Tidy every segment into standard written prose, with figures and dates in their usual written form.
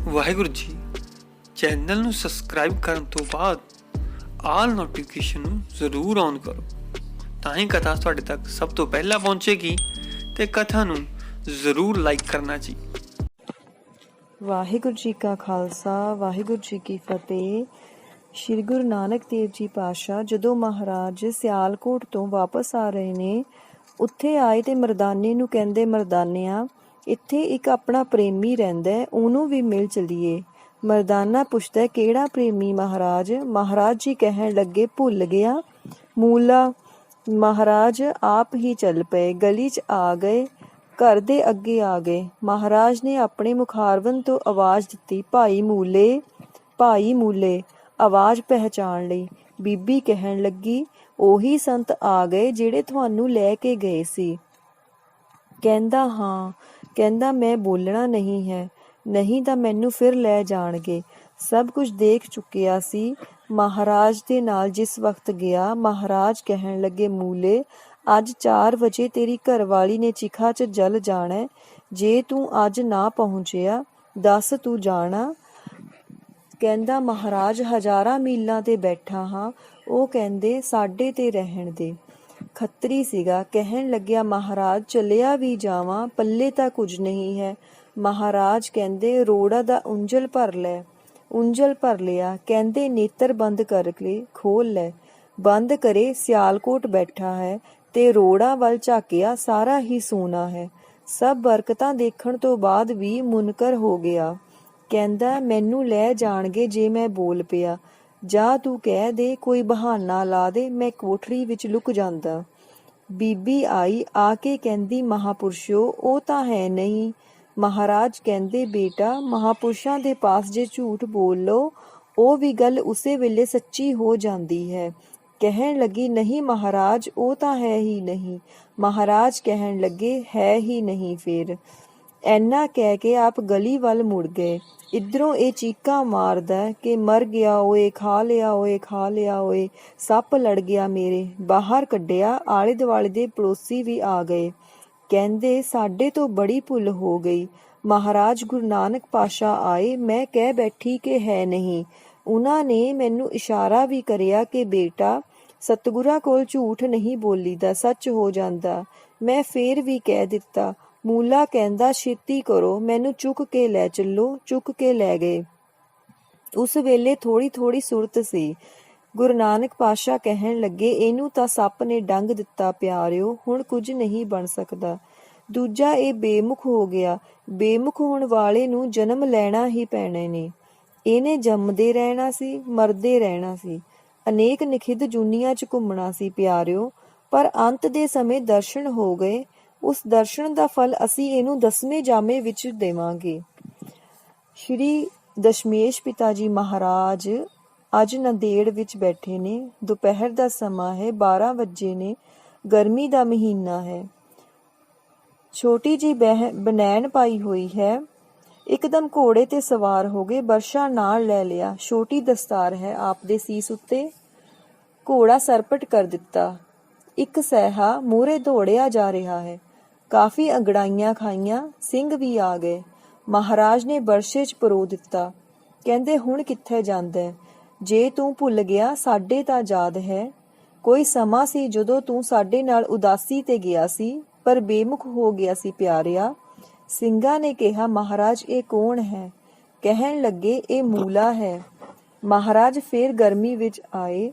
Waheguru ji. Channel ਨੂੰ subscribe ਕਰਨ ਤੋਂ ਬਾਅਦ ਆਲ ਨੋਟੀਫਿਕੇਸ਼ਨ ਨੂੰ ਜ਼ਰੂਰ ਔਨ ਕਰੋ, ਤਾਂ ਹੀ ਕਥਾ ਤੁਹਾਡੇ ਤੱਕ ਸਭ ਤੋਂ ਪਹਿਲਾਂ ਪਹੁੰਚੇਗੀ ਤੇ ਕਥਾ ਨੂੰ ਜ਼ਰੂਰ ਲਾਈਕ ਕਰਨਾ ਜੀ। ਵਾਹਿਗੁਰੂ ਜੀ ਕਾ ਖਾਲਸਾ, ਵਾਹਿਗੁਰੂ ਜੀ ਕੀ ਫਤਿਹ। ਸ਼੍ਰੀ ਗੁਰੂ ਨਾਨਕ ਦੇਵ ਜੀ ਪਾਤਸ਼ਾਹ ਜਦੋਂ ਮਹਾਰਾਜ ਸਿਆਲਕੋਟ ਤੋਂ ਵਾਪਸ ਆ ਰਹੇ ਨੇ, ਉੱਥੇ ਆਏ ਤੇ ਮਰਦਾਨੇ ਨੂੰ ਕਹਿੰਦੇ, ਮਰਦਾਨਿਆ ਇੱਥੇ ਇੱਕ ਆਪਣਾ ਪ੍ਰੇਮੀ ਰਹਿੰਦਾ, ਉਹਨੂੰ ਵੀ ਮਿਲ ਚਲੀਏ। ਮਰਦਾਨਾ ਪੁੱਛਦਾ, ਕਿਹੜਾ ਪ੍ਰੇਮੀ ਮਹਾਰਾਜ? ਮਹਾਰਾਜ ਜੀ ਕਹਿਣ ਲੱਗੇ, ਭੁੱਲ ਗਿਆ ਮੂਲਾ। ਮਹਾਰਾਜ ਆਪ ਹੀ ਚੱਲ ਪਏ, ਗਲੀ 'ਚ ਆ ਗਏ, ਘਰ ਦੇ ਅੱਗੇ ਆ ਗਏ। ਮਹਾਰਾਜ ਨੇ ਆਪਣੇ ਮੁਖਾਰਬੰਦ ਤੋਂ ਆਵਾਜ਼ ਦਿੱਤੀ, ਭਾਈ ਮੂਲੇ, ਭਾਈ ਮੂਲੇ। ਆਵਾਜ਼ ਪਹਿਚਾਣ ਲਈ। ਬੀਬੀ ਕਹਿਣ ਲੱਗੀ, ਉਹੀ ਸੰਤ ਆ ਗਏ ਜਿਹੜੇ ਤੁਹਾਨੂੰ ਲੈ ਕੇ ਗਏ ਸੀ। ਕਹਿੰਦਾ, ਹਾਂ। ਕਹਿੰਦਾ, ਮੈਂ ਬੋਲਣਾ ਨਹੀਂ ਹੈ, ਨਹੀਂ ਤਾਂ ਮੈਨੂੰ ਫਿਰ ਲੈ ਜਾਣਗੇ। ਸਭ ਕੁਝ ਦੇਖ ਚੁੱਕਿਆ ਸੀ। ਮਹਾਰਾਜ ਦੇ ਨਾਲ ਜਿਸ ਵਕਤ ਗਿਆ, ਮਹਾਰਾਜ ਕਹਿਣ ਲੱਗੇ, ਮੂਲੇ ਅੱਜ 4 ਵਜੇ ਤੇਰੀ ਘਰਵਾਲੀ ਨੇ ਚਿਖਾ 'ਚ ਜਲ ਜਾਣਾ। ਜੇ ਤੂੰ ਅੱਜ ਨਾ ਪਹੁੰਚਿਆ, ਦੱਸ ਤੂੰ ਜਾਣਾ। ਕਹਿੰਦਾ, ਮਹਾਰਾਜ ਹਜ਼ਾਰਾਂ ਮੀਲਾਂ ਤੇ ਬੈਠਾ ਹਾਂ। ਉਹ ਕਹਿੰਦੇ, ਸਾਡੇ ਤੇ ਰਹਿਣ ਦੇ। ਖੱਤਰੀ ਸੀਗਾ। ਕਹਿਣ ਲੱਗਿਆ, ਮਹਾਰਾਜ ਚਲਿਆ ਵੀ ਜਾਵਾਂ, ਪੱਲੇ ਤਾਂ ਕੁਝ ਨਹੀਂ ਹੈ। ਮਹਾਰਾਜ ਕਹਿੰਦੇ, ਰੋੜਾ ਦਾ ਉਂਜਲ ਭਰ ਲੈ। ਉਂਜਲ ਭਰ ਲਿਆ। ਕਹਿੰਦੇ, ਨੇਤਰ ਬੰਦ ਕਰ ਲੈ, ਖੋਲ ਲੈ। ਬੰਦ ਕਰੇ, ਸਿਆਲਕੋਟ ਬੈਠਾ ਹੈ ਤੇ ਰੋੜਾ ਵੱਲ ਝਾਕਿਆ, ਸਾਰਾ ਹੀ ਸੋਨਾ ਹੈ। ਸਭ ਬਰਕਤਾਂ ਦੇਖਣ ਤੋਂ ਬਾਅਦ ਵੀ ਮੁਨਕਰ ਹੋ ਗਿਆ। ਕਹਿੰਦਾ, ਮੈਨੂੰ ਲੈ ਜਾਣਗੇ ਜੇ ਮੈਂ ਬੋਲ ਪਿਆ। ਜਾਂ ਤੂੰ ਕਹਿ ਦੇ, ਕੋਈ ਬਹਾਨਾ ਲਾ ਦੇ, ਮੈਂ ਕੋਠੜੀ ਵਿੱਚ ਲੁਕ ਜਾਂਦਾ। ਬੀਬੀ ਆਈ, ਆ ਕੇ ਕਹਿੰਦੀ, ਮਹਾਪੁਰਸ਼ੋ ਉਹ ਤਾਂ ਹੈ ਨਹੀਂ। ਮਹਾਰਾਜ ਕਹਿੰਦੇ, ਬੇਟਾ ਮਹਾਪੁਰਸ਼ਾਂ ਦੇ ਪਾਸ ਜੇ ਝੂਠ ਬੋਲ ਲਓ, ਉਹ ਵੀ ਗੱਲ ਉਸੇ ਵੇਲੇ ਸੱਚੀ ਹੋ ਜਾਂਦੀ ਹੈ। ਕਹਿਣ ਲੱਗੀ, ਨਹੀਂ ਮਹਾਰਾਜ, ਉਹ ਤਾਂ ਹੈ ਹੀ ਨਹੀਂ। ਮਹਾਰਾਜ ਕਹਿਣ ਲੱਗੇ, ਹੈ ਹੀ ਨਹੀਂ ਫੇਰ। ਐਨਾ ਕਹਿ ਕੇ ਆਪ ਗਲੀ ਵੱਲ ਮੁੜ ਗਏ। ਇੱਧਰੋਂ ਇਹ ਚੀਕਾਂ ਮਾਰਦਾ ਕਿ ਮਰ ਗਿਆ ਓਏ, ਖਾ ਲਿਆ ਓਏ, ਖਾ ਲਿਆ ਓਏ, ਸੱਪ ਲੜ ਗਿਆ ਮੇਰੇ। ਬਾਹਰ ਕੱਢਿਆ, ਆਲੇ ਦੁਆਲੇ ਦੇ ਪੜੋਸੀ ਵੀ ਆ ਗਏ। ਕਹਿੰਦੇ, ਸਾਡੇ ਤੋਂ ਬੜੀ ਭੁੱਲ ਹੋ ਗਈ। ਮਹਾਰਾਜ ਗੁਰੂ ਨਾਨਕ ਪਾਤਸ਼ਾਹ ਆਏ, ਮੈਂ ਕਹਿ ਬੈਠੀ ਕਿ ਹੈ ਨਹੀਂ। ਉਹਨਾਂ ਨੇ ਮੈਨੂੰ ਇਸ਼ਾਰਾ ਵੀ ਕਰਿਆ ਕਿ ਬੇਟਾ ਸਤਿਗੁਰਾਂ ਕੋਲ ਝੂਠ ਨਹੀਂ ਬੋਲੀਦਾ, ਸੱਚ ਹੋ ਜਾਂਦਾ। ਮੈਂ ਫੇਰ ਵੀ ਕਹਿ ਦਿੱਤਾ। ਮੂਲਾ ਕਹਿੰਦਾ, ਛੇਤੀ ਕਰੋ, ਮੈਨੂੰ ਚੁੱਕ ਕੇ ਲੈ ਚੱਲੋ। ਚੁੱਕ ਕੇ ਲੈ ਗਏ। ਉਸ ਵੇਲੇ ਥੋੜੀ ਥੋੜੀ ਸੁਰਤ ਸੀ। ਗੁਰੂ ਨਾਨਕ ਪਾਤਸ਼ਾਹ ਕਹਿਣ ਲੱਗੇ, ਇਹਨੂੰ ਤਾਂ ਸੱਪ ਨੇ ਡੰਗ ਦਿੱਤਾ ਪਿਆਰਿਓ, ਹੁਣ ਕੁਝ ਨਹੀਂ ਬਣ ਸਕਦਾ। ਦੂਜਾ, ਇਹ ਬੇਮੁਖ ਹੋ ਗਿਆ। ਬੇਮੁਖ ਹੋਣ ਵਾਲੇ ਨੂੰ ਜਨਮ ਲੈਣਾ ਹੀ ਪੈਣੇ ਨੇ। ਇਹਨੇ ਜੰਮਦੇ ਰਹਿਣਾ ਸੀ, ਮਰਦੇ ਰਹਿਣਾ ਸੀ, ਅਨੇਕ ਨਿਖਿਧ ਜੂਨੀਆਂ 'ਚ ਘੁੰਮਣਾ ਸੀ ਪਿਆਰਿਓ। ਪਰ ਅੰਤ ਦੇ ਸਮੇਂ ਦਰਸ਼ਨ ਹੋ ਗਏ। ਉਸ ਦਰਸ਼ਨ ਦਾ ਫਲ ਅਸੀਂ ਇਹਨੂੰ 10ਵੇਂ ਜਾਮੇ ਵਿੱਚ ਦੇਵਾਂਗੇ। ਸ਼੍ਰੀ ਦਸ਼ਮੇਸ਼ ਪਿਤਾ ਜੀ ਮਹਾਰਾਜ ਅੱਜ ਨੰਦੇੜ ਵਿੱਚ ਬੈਠੇ ਨੇ। ਦੁਪਹਿਰ ਦਾ ਸਮਾਂ ਹੈ, 12 ਵਜੇ ਨੇ। ਗਰਮੀ ਦਾ ਮਹੀਨਾ ਹੈ। ਛੋਟੀ ਜੀ ਬਨੈਣ ਪਾਈ ਹੋਈ ਹੈ। ਇੱਕਦਮ ਘੋੜੇ ਤੇ ਸਵਾਰ ਹੋ ਗਏ। ਬਰਸ਼ਾ ਨਾਲ ਲੈ ਲਿਆ। ਛੋਟੀ ਦਸਤਾਰ ਹੈ ਆਪ ਦੇ ਸੀਸ ਉੱਤੇ। ਘੋੜਾ ਸਰਪਟ ਕਰ ਦਿੱਤਾ। ਇੱਕ ਸੈਹਾ ਮੂਹਰੇ ਦੌੜਿਆ ਜਾ ਰਿਹਾ ਹੈ। ਕਾਫੀ ਅੰਗੜਾਈਆਂ ਖਾਈਆਂ। ਸਿੰਘ ਵੀ ਆ ਗਏ। ਮਹਾਰਾਜ ਨੇ ਬਰਸ਼ੇ 'ਚ ਪਰੋ ਦਿੱਤਾ। ਕਹਿੰਦੇ, ਹੁਣ ਕਿੱਥੇ ਜਾਂਦਾ? ਜੇ ਤੂੰ ਭੁੱਲ ਗਿਆ, ਸਾਡੇ ਤਾਂ ਯਾਦ ਹੈ। ਕੋਈ ਸਮਾਂ ਸੀ ਜਦੋਂ ਤੂੰ ਸਾਡੇ ਨਾਲ ਉਦਾਸੀ ਤੇ ਗਿਆ ਸੀ, ਪਰ ਬੇਮੁਖ ਹੋ ਗਿਆ ਸੀ ਪਿਆਰਿਆ। ਸਿੰਘਾਂ ਨੇ ਕਿਹਾ, ਮਹਾਰਾਜ ਇਹ ਕੌਣ ਹੈ? ਕਹਿਣ ਲੱਗੇ, ਇਹ ਮੂਲਾ ਹੈ। ਮਹਾਰਾਜ ਫੇਰ ਗਰਮੀ ਵਿੱਚ ਆਏ।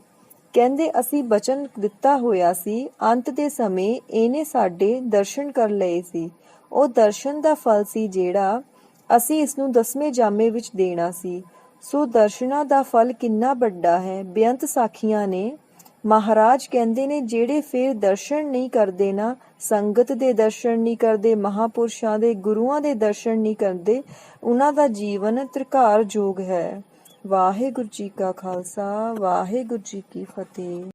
ਕਹਿੰਦੇ, ਅਸੀਂ ਬਚਨ ਦਿੱਤਾ ਹੋਇਆ ਸੀ, ਅੰਤ ਦੇ ਸਮੇਂ ਇਹਨੇ ਸਾਡੇ ਦਰਸ਼ਨ ਕਰ ਲਏ ਸੀ। ਉਹ ਦਰਸ਼ਨ ਦਾ ਫਲ ਸੀ ਜਿਹੜਾ ਅਸੀਂ ਇਸ ਨੂੰ 10ਵੇਂ ਜਾਮੇ ਵਿੱਚ ਦੇਣਾ ਸੀ। ਸੋ ਦਰਸ਼ਨਾਂ ਦਾ ਫਲ ਕਿੰਨਾ ਵੱਡਾ ਹੈ, ਬੇਅੰਤ ਸਾਖੀਆਂ ਨੇ। ਮਹਾਰਾਜ ਕਹਿੰਦੇ ਨੇ, ਜਿਹੜੇ ਫੇਰ ਦਰਸ਼ਨ ਨਹੀਂ ਕਰਦੇ ਨਾ, ਸੰਗਤ ਦੇ ਦਰਸ਼ਨ ਨਹੀਂ ਕਰਦੇ, ਮਹਾਪੁਰਸ਼ਾਂ ਦੇ, ਗੁਰੂਆਂ ਦੇ ਦਰਸ਼ਨ ਨਹੀਂ ਕਰਦੇ, ਉਹਨਾਂ ਦਾ ਜੀਵਨ ਧ੍ਰਿਕਾਰ ਯੋਗ ਹੈ। ਵਾਹਿਗੁਰੂ ਜੀ ਕਾ ਖਾਲਸਾ, ਵਾਹਿਗੁਰੂ ਜੀ ਕੀ ਫਤਿਹ।